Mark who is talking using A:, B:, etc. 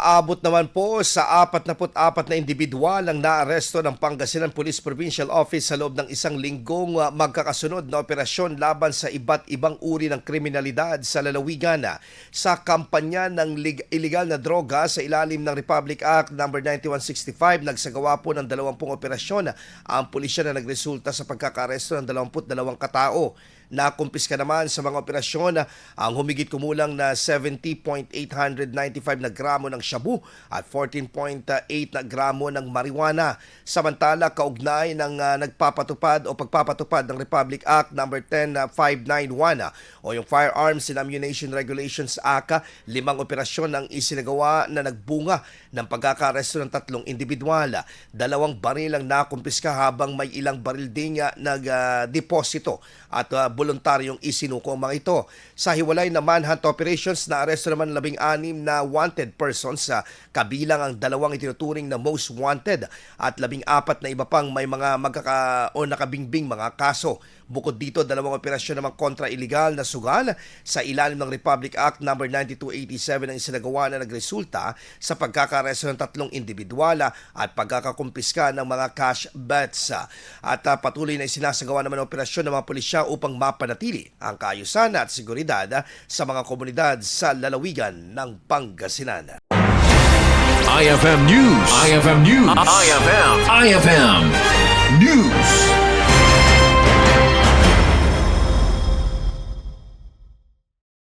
A: Umaabot naman po sa 44 na individual ang naaresto ng Pangasinan Police Provincial Office sa loob ng isang linggong magkakasunod na operasyon laban sa iba't ibang uri ng kriminalidad sa lalawigan. Sa kampanya ng illegal na droga sa ilalim ng Republic Act No. 9165, nagsagawa po ng 20 operasyon ang pulisya na nagresulta sa pagkakaresto ng 22 katao. Nakumpiska naman sa mga operasyon ang humigit kumulang na 70.895 na gramo ng shabu at 14.8 na gramo ng marijuana. Samantala, kaugnay ng nagpapatupad o pagpapatupad ng Republic Act No. 10591 o yung Firearms and Ammunition Regulations Act, 5 operasyon ang isinagawa na nagbunga ng pagkakaresto ng 3 individual. 2 baril ang nakumpiska habang may ilang baril din nagdeposito at voluntaryong isinuko ang mga ito. Sa hiwalay na manhunt operations, naaresto naman 16 na wanted persons, kabilang ang 2 itinuturing na most wanted at 14 na iba pang may mga nakabingbing mga kaso. Bukod dito, 2 operasyon naman kontra illegal na sugal sa ilalim ng Republic Act No. 9287 ang isinagawa na nagresulta sa pagkakaresto ng 3 individual at pagkakakumpiska ng mga cash bets. At patuloy na isinasagawa naman ang operasyon ng mga pulisya upang mapanatili ang kaayusan at seguridad sa mga komunidad sa lalawigan ng Pangasinan.
B: IFM News. IFM News. IFM News.